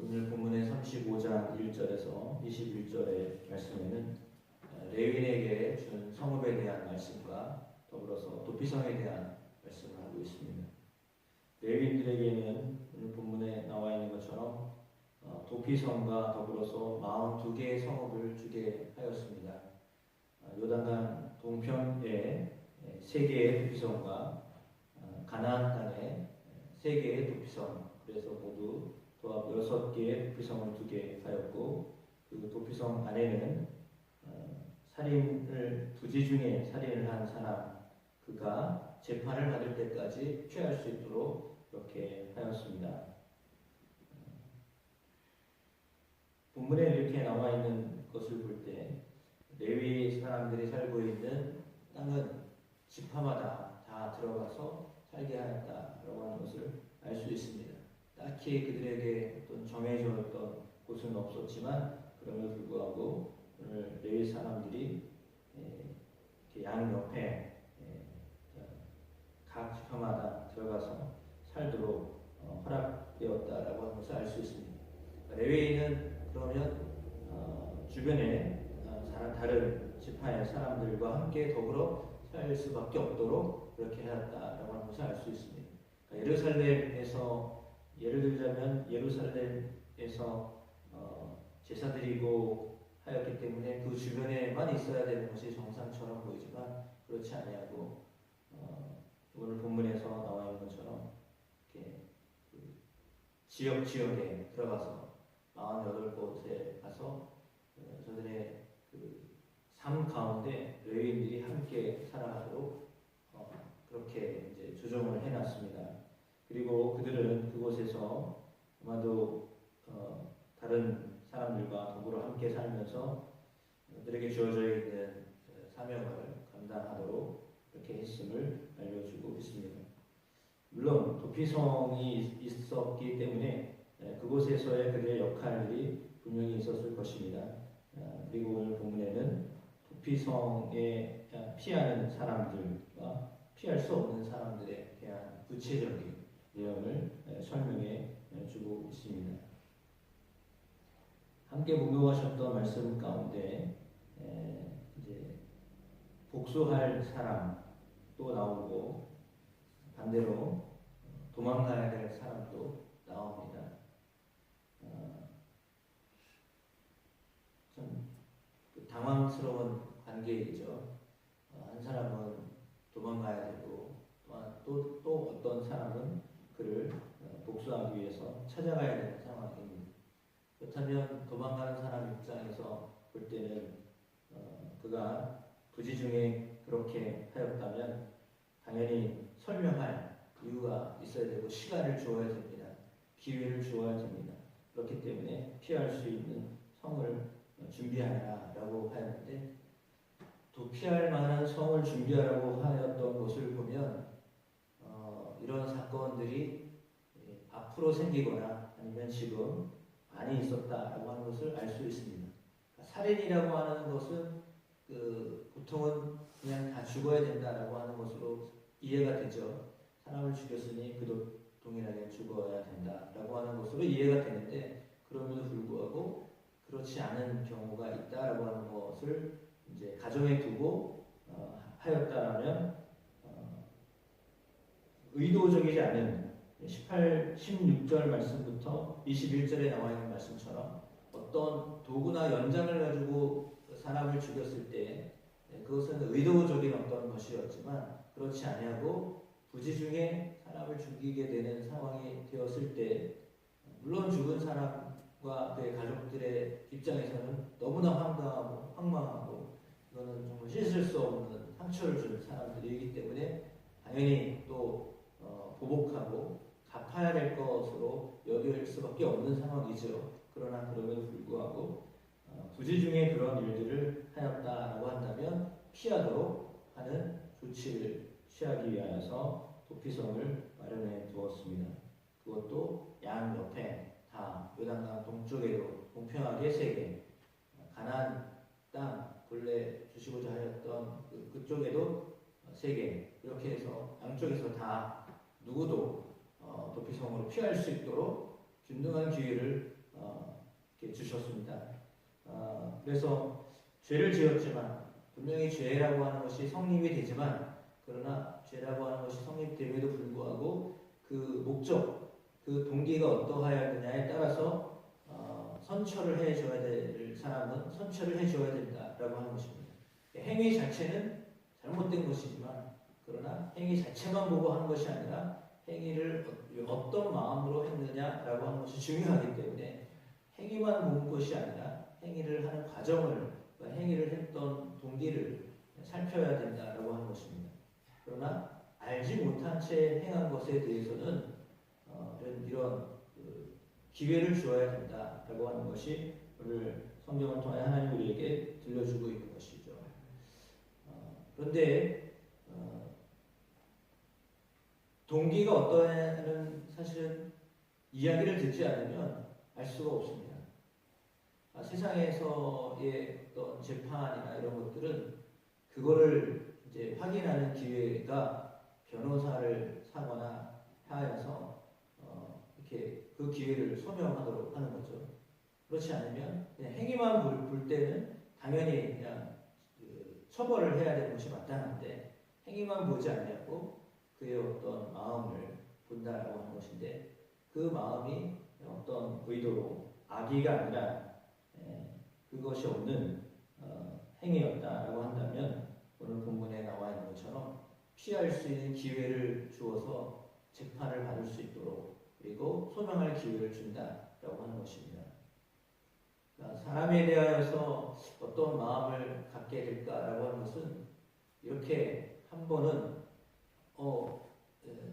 오늘 본문의 35장 1절에서 21절의 말씀에는 레위인에게 준 성읍에 대한 말씀과 더불어서 도피성에 대한 말씀을 하고 있습니다. 레위인들에게는 오늘 본문에 나와 있는 것처럼 도피성과 더불어서 42개의 성읍을 주게 하였습니다. 요단강 동편에 3개의 도피성과 가나안 땅에 3개의 도피성, 그래서 모두 도합 6개의 도피성을 두게 하였고, 그 도피성 안에는 살인을 부지 중에 살인을 한 사람, 그가 재판을 받을 때까지 피할 수 있도록 그렇게 하였습니다. 본문에 이렇게 나와 있는 것을 볼 때 레위 사람들이 살고 있는 땅은 지파마다 다 들어가서 살게 하였다라고 하는 것을 알 수 있습니다. 딱히 그들에게 어떤 정해졌던 곳은 없었지만 그럼에도 불구하고 오늘 레위 사람들이 양 옆에 각 지파마다 들어가서 살도록 허락되었다라고 하는 것을 알 수 있습니다. 레위인은 그러면 주변에 다른 지파의 사람들과 함께 더불어 살 수밖에 없도록 그렇게 해놨다라고 하는 것을 알 수 있습니다. 그러니까 예루살렘에서 예를 들자면 예루살렘에서 제사 드리고 하였기 때문에 그 주변에만 있어야 되는 것이 정상처럼 보이지만 그렇지 아니하고 오늘 본문에서 나와 있는 것처럼 이렇게 지역에 들어가서 48곳에 가서 저들의 삶 가운데 레위인들이 함께 살아가도록 그렇게 이제 조정을 해놨습니다. 그리고 그들은 그곳에서 아마도 다른 사람들과 더불어 함께 살면서 그들에게 주어져 있는 사명을 감당하도록 이렇게 했음을 알려주고 있습니다. 물론 도피성이 있었기 때문에 그곳에서의 그들의 역할들이 분명히 있었을 것입니다. 그리고 오늘 본문에는 도피성에 피하는 사람들과 피할 수 없는 사람들에 대한 구체적인 내용을 설명해 주고 있습니다. 함께 목록하셨던 말씀 가운데 이제 복수할 사람도 나오고 반대로 도망가야 될 사람도 나옵니다. 참 당황스러운 관계이죠. 한 사람은 도망가야 되고 또 어떤 사람은 그를 복수하기 위해서 찾아가야 되는 상황입니다. 그렇다면 도망가는 사람 입장에서 볼 때는 그가 부지 중에 그렇게 하였다면 당연히 설명할 이유가 있어야 되고 시간을 주어야 됩니다. 기회를 주어야 됩니다. 그렇기 때문에 피할 수 있는 성을 준비하라 라고 하였는데, 또 피할 만한 성을 준비하라고 하였던 것을 보면 이런 사건들이 앞으로 생기거나 아니면 지금 많이 있었다라고 하는 것을 알 수 있습니다. 그러니까 살인이라고 하는 것은 보통은 그냥 다 죽어야 된다라고 하는 것으로 이해가 되죠. 사람을 죽였으니 그도 동일하게 죽어야 된다라고 하는 것으로 이해가 되는데, 그럼에도 불구하고 그렇지 않은 경우가 있다라고 하는 것을 이제 가정에 두고 하였다라면 의도적이지 않은 16절 말씀부터 21절에 나와 있는 말씀처럼 어떤 도구나 연장을 가지고 사람을 죽였을 때 그것은 의도적인 어떤 것이었지만, 그렇지 아니하고 부지 중에 사람을 죽이게 되는 상황이 되었을 때 물론 죽은 사람과 그의 가족들의 입장에서는 너무나 황당하고 황망하고 이거는 정말 씻을 수 없는 상처를 준 사람들이기 때문에 당연히 또 보복하고 갚아야 될 것으로 여길 수밖에 없는 상황이죠. 그러나 그럼에도 불구하고 부지 중에 그런 일들을 하였다라고 한다면 피하도록 하는 조치를 취하기 위하여서 도피성을 마련해 두었습니다. 그것도 양 옆에 다 요단강 동쪽에도 동평하게 3개, 가나안 땅 본래 주시고자 하였던 그쪽에도 3개, 이렇게 해서 양쪽에서 다 누구도 도피성으로 피할 수 있도록 균등한 기회를 주셨습니다. 그래서 죄를 지었지만 분명히 죄라고 하는 것이 성립이 되지만 그러나 죄라고 하는 것이 성립됨에도 불구하고 그 목적, 그 동기가 어떠하였느냐에 따라서 선처를 해줘야 될 사람은 선처를 해줘야 된다라고 하는 것입니다. 행위 자체는 잘못된 것이지만 그러나 행위 자체만 보고 하는 것이 아니라 행위를 어떤 마음으로 했느냐라고 하는 것이 중요하기 때문에 행위만 본 것이 아니라 행위를 하는 과정을 행위를 했던 동기를 살펴야 된다라고 하는 것입니다. 그러나 알지 못한 채 행한 것에 대해서는 이런 기회를 주어야 된다라고 하는 것이 오늘 성경을 통해 하나님 우리에게 들려주고 있는 것이죠. 그런데 동기가 어떠냐는 사실은 이야기를 듣지 않으면 알 수가 없습니다. 세상에서의 어떤 재판이나 이런 것들은 그거를 이제 확인하는 기회가 변호사를 사거나 하여서 이렇게 그 기회를 소명하도록 하는 거죠. 그렇지 않으면 그냥 행위만 볼 때는 당연히 그냥 처벌을 해야 되는 것이 마땅한데 행위만 보지 않냐고 그의 어떤 마음을 본다라고 하는 것인데 그 마음이 어떤 의도로 악의가 아니라 그것이 없는 행위였다라고 한다면 오늘 본문에 나와 있는 것처럼 피할 수 있는 기회를 주어서 재판을 받을 수 있도록 그리고 소명할 기회를 준다라고 하는 것입니다. 그러니까 사람에 대하여서 어떤 마음을 갖게 될까라고 하는 것은 이렇게 한 번은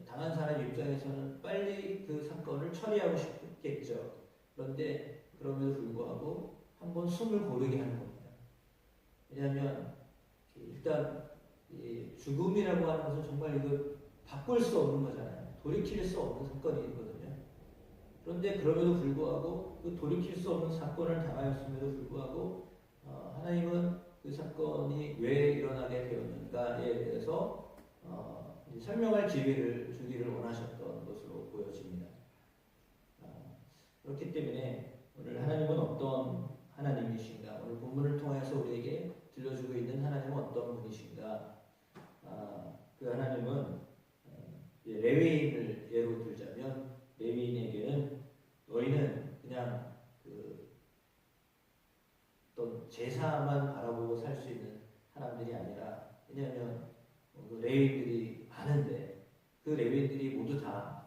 당한 사람 입장에서는 빨리 그 사건을 처리하고 싶겠죠. 그런데 그럼에도 불구하고 한번 숨을 고르게 하는 겁니다. 왜냐하면 일단 죽음이라고 하는 것은 정말 이거 바꿀 수 없는 거잖아요. 돌이킬 수 없는 사건이거든요. 그런데 그럼에도 불구하고 그 돌이킬 수 없는 사건을 당하였음에도 불구하고 하나님은 그 사건이 왜 일어나게 되었는가에 대해서 설명할 기회를 주기를 원하셨던 것으로 보여집니다. 그렇기 때문에 오늘 하나님은 어떤 하나님이신가? 오늘 본문을 통해서 우리에게 들려주고 있는 하나님은 어떤 분이신가? 그 하나님은 레위인을 예로 들자면 레위인에게는 너희는 그냥 어떤 제사만 바라보고 살 수 있는 사람들이 아니라 왜냐하면 레위인들이 많은데 그 레위인들이 모두 다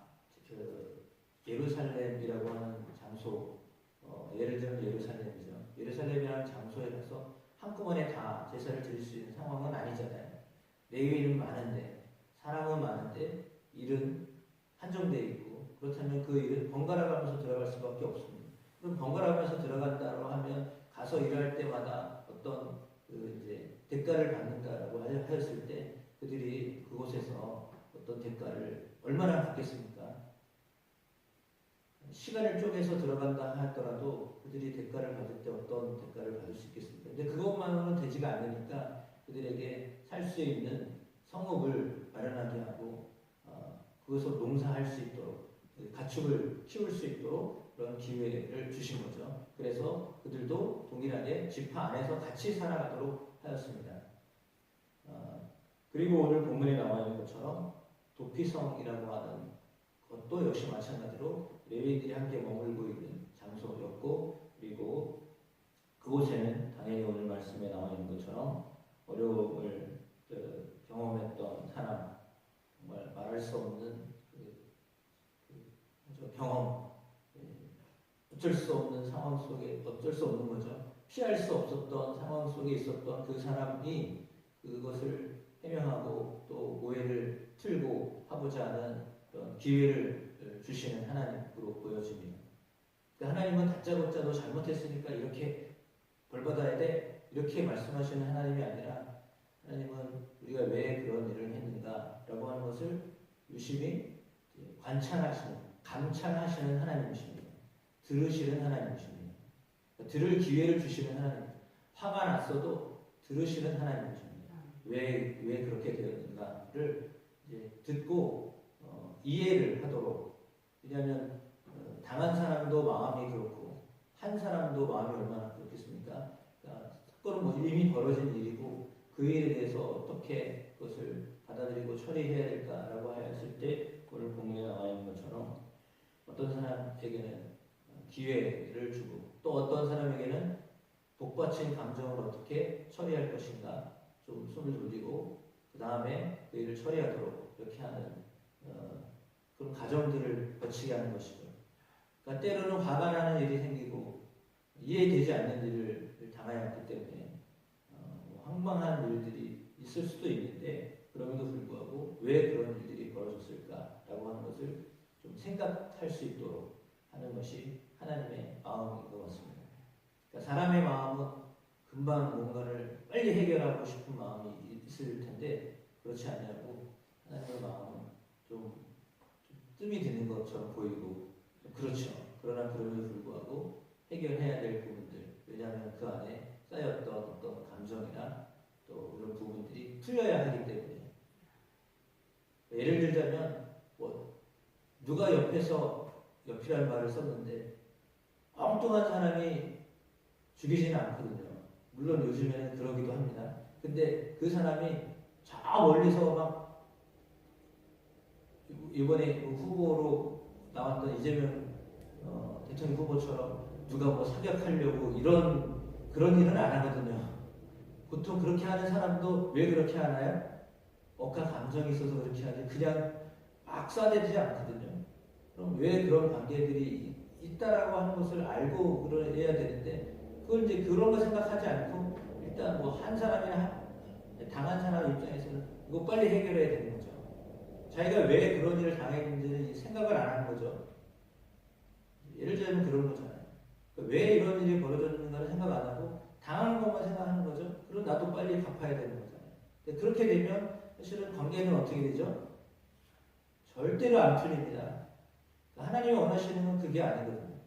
예루살렘이라고 하는 장소 예를 들면 예루살렘이죠. 예루살렘이라는 장소에 가서 한꺼번에 다 제사를 드릴 수 있는 상황은 아니잖아요. 레위인은 많은데 사람은 많은데 일은 한정되어 있고 그렇다면 그 일은 번갈아 가면서 들어갈 수밖에 없습니다. 그럼 번갈아 가면서 들어간다고 하면 가서 일할 때마다 어떤 이제 대가를 받는다라고 하였을 때 그들이 그곳에서 어떤 대가를 얼마나 받겠습니까? 시간을 쪼개서 들어간다 하더라도 그들이 대가를 받을 때 어떤 대가를 받을 수 있겠습니까? 근데 그것만으로는 되지가 않으니까 그들에게 살 수 있는 성읍을 마련하게 하고 그것을 농사할 수 있도록 가축을 키울 수 있도록 그런 기회를 주신 거죠. 그래서 그들도 동일하게 지파 안에서 같이 살아가도록 하였습니다. 그리고 오늘 본문에 나와 있는 것처럼 도피성이라고 하는 것도 역시 마찬가지로 레위인들이 함께 머물고 있는 장소였고 그리고 그곳에는 당연히 오늘 말씀에 나와 있는 것처럼 어려움을 경험했던 사람 정말 말할 수 없는 경험 어쩔 수 없는 상황 속에 어쩔 수 없는 거죠. 피할 수 없었던 상황 속에 있었던 그 사람이 그것을 해명하고 또 오해를 풀고 하고자 하는 그런 기회를 주시는 하나님으로 보여집니다. 그러니까 하나님은 다짜고짜도 잘못했으니까 이렇게 벌받아야 돼 이렇게 말씀하시는 하나님이 아니라 하나님은 우리가 왜 그런 일을 했는가라고 하는 것을 유심히 관찰하시는 감찰하시는 하나님이십니다. 들으시는 하나님이십니다. 들을 기회를 주시는 하나님. 화가 났어도 들으시는 하나님이십니다. 왜 그렇게 되었는가를 이제 듣고 이해를 하도록. 왜냐하면 당한 사람도 마음이 그렇고 한 사람도 마음이 얼마나 그렇겠습니까? 그러니까 사건은 뭐 이미 벌어진 일이고 그 일에 대해서 어떻게 그것을 받아들이고 처리해야 될까라고 하였을 때 오늘 본문에 나와 있는 것처럼 어떤 사람에게는 기회를 주고 또 어떤 사람에게는 복받친 감정을 어떻게 처리할 것인가 좀 손을 돌리고 그 다음에 그 일을 처리하도록 이렇게 하는 그런 과정들을 거치게 하는 것이죠. 그러니까 때로는 화가 나는 일이 생기고 이해되지 않는 일을 당하였기 때문에 황망한 일들이 있을 수도 있는데 그럼에도 불구하고 왜 그런 일들이 벌어졌을까라고 하는 것을 좀 생각할 수 있도록 하는 것이 하나님의 마음인 것 같습니다. 그러니까 사람의 마음은 금방 뭔가를 빨리 해결하고 싶은 마음이 있을 텐데 그렇지 않냐고 하나님의 마음은 좀 뜸이 드는 것처럼 보이고 그렇죠. 그러나 그럼에도 불구하고 해결해야 될 부분들 왜냐하면 그 안에 쌓였던 어떤 감정이나 또 이런 부분들이 풀려야 하기 때문에 예를 들자면 뭐 누가 옆이라는 말을 썼는데 엉뚱한 사람이 죽이지는 않거든요. 물론 요즘에는 그러기도 합니다. 근데 그 사람이 저 멀리서 막 이번에 후보로 나왔던 이재명 대통령 후보처럼 누가 뭐 사격하려고 그런 일은 안 하거든요. 보통 그렇게 하는 사람도 왜 그렇게 하나요? 억한 감정이 있어서 그렇게 하지 그냥 막 쏴대지 않거든요. 그럼 왜 그런 관계들이 있다라고 하는 것을 알고 그래야 되는데 그걸 이제 그런 거 생각하지 않고 일단 뭐 한 사람이나 당한 사람 입장에서는 이거 빨리 해결해야 되는 거죠. 자기가 왜 그런 일을 당했는지는 생각을 안 하는 거죠. 예를 들면 그런 거잖아요. 그러니까 왜 이런 일이 벌어졌는가를 생각 안 하고 당하는 것만 생각하는 거죠. 그럼 나도 빨리 갚아야 되는 거잖아요. 근데 그렇게 되면 사실은 관계는 어떻게 되죠? 절대로 안 풀립니다. 하나님이 원하시는 건 그게 아니거든요.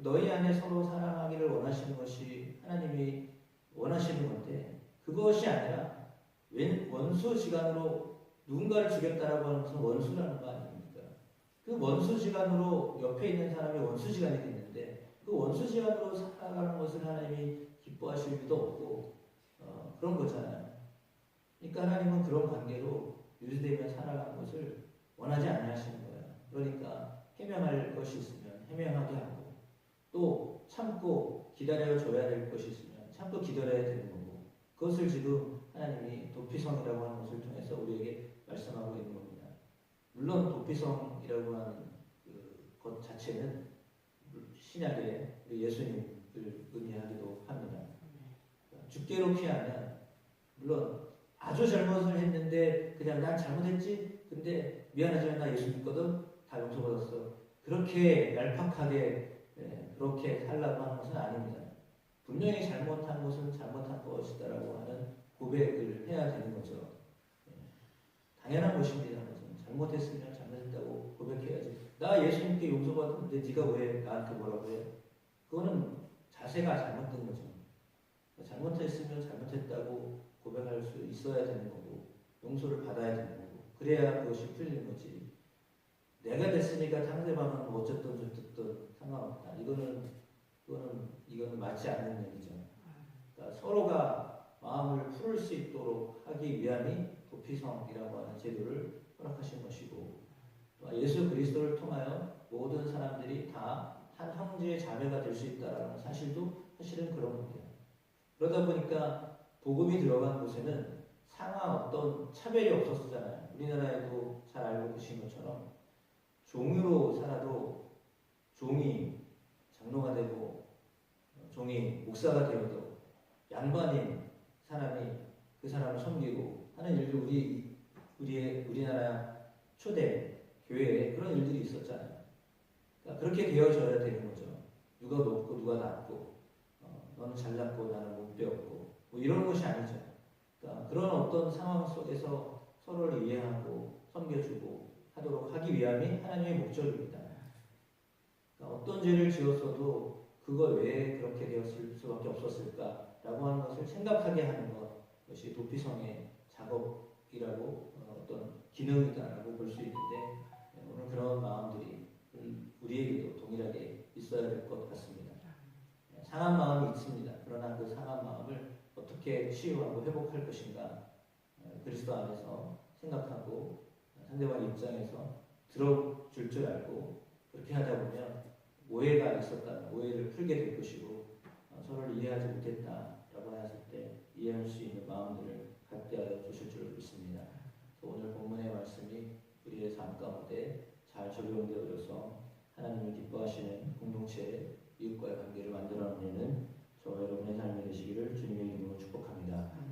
너희 안에 서로 사랑하기를 원하시는 것이 하나님이 원하시는 건데 그것이 아니라 원수지간으로 누군가를 죽였다라고 하는 것은 원수라는 거 아닙니까? 그 원수지간으로 옆에 있는 사람이 원수지간이 됐는데 그 원수지간으로 살아가는 것을 하나님이 기뻐하실 리도 없고 그런 거잖아요. 그러니까 하나님은 그런 관계로 유지되며 살아가는 것을 원하지 않으시는 거예요. 그러니까 해명할 것이 있으면 해명하게 하고 또 참고 기다려줘야 될 것이 있으면 참고 기다려야 되는 거고 그것을 지금 하나님이 도피성이라고 하는 것을 통해서 우리에게 말씀하고 있는 겁니다. 물론 도피성이라고 하는 것 자체는 신약의 예수님을 의미하기도 합니다. 주께로 피하면 물론 아주 잘못을 했는데 그냥 난 잘못했지? 근데 미안하지만 나 예수 믿거든? 다 용서받았어. 그렇게 얄팍하게 그렇게 살라고 하는 것은 아닙니다. 분명히 잘못한 것은 잘못한 것이다라고 하는 고백을 해야 되는 거죠. 당연한 것입니다. 잘못했으면 잘못했다고 고백해야지. 나 예수님께 용서받았는데 네가 왜 나한테 뭐라고 해? 그거는 자세가 잘못된 거죠. 잘못했으면 잘못했다고 고백할 수 있어야 되는 거고 용서를 받아야 되는 거고 그래야 그것이 풀리는 거지. 내가 됐으니까 상대방은 뭐 어쨌든 저쨌든 상관없다. 이거는 맞지 않는 얘기죠. 그러니까 서로가 마음을 풀을 수 있도록 하기 위함이 도피성이라고 하는 제도를 허락하신 것이고 또 예수 그리스도를 통하여 모든 사람들이 다 한 형제의 자매가 될 수 있다는 사실도 사실은 그런 겁니다. 그러다 보니까 복음이 들어간 곳에는 상하 어떤 차별이 없었잖아요. 우리나라에도 잘 알고 계신 것처럼 종으로 살아도 종이 장로가 되고 종이 목사가 되어도 양반인 사람이 그 사람을 섬기고 하는 일도 우리나라 초대 교회에 그런 일들이 있었잖아요. 그러니까 그렇게 되어져야 되는 거죠. 누가 높고 누가 낮고 너는 잘났고 나는 못 배웠고 뭐 이런 것이 아니죠. 그러니까 그런 어떤 상황 속에서 서로를 이해하고 섬겨주고 하도록 하기 위함이 하나님의 목적입니다. 그러니까 어떤 죄를 지었어도 그걸 왜 그렇게 되었을 수밖에 없었을까라고 하는 것을 생각하게 하는 것이 도피성의 작업이라고 어떤 기능이다라고 볼 수 있는데 오늘 그런 마음들이 우리에게도 동일하게 있어야 될 것 같습니다. 상한 마음이 있습니다. 그러나 그 상한 마음을 어떻게 치유하고 회복할 것인가 그리스도 안에서 생각하고 상대방 입장에서 들어줄 줄 알고 그렇게 하다 보면 오해가 있었다면 오해를 풀게 될 것이고 서로를 이해하지 못했다라고 하였을 때 이해할 수 있는 마음들을 갖게 하여 주실 줄 믿습니다. 오늘 본문의 말씀이 우리의 삶 가운데 잘 적용되어져서 하나님을 기뻐하시는 공동체 이웃과의 관계를 만들어내는 저와 여러분의 삶이 되시기를 주님의 이름으로 축복합니다.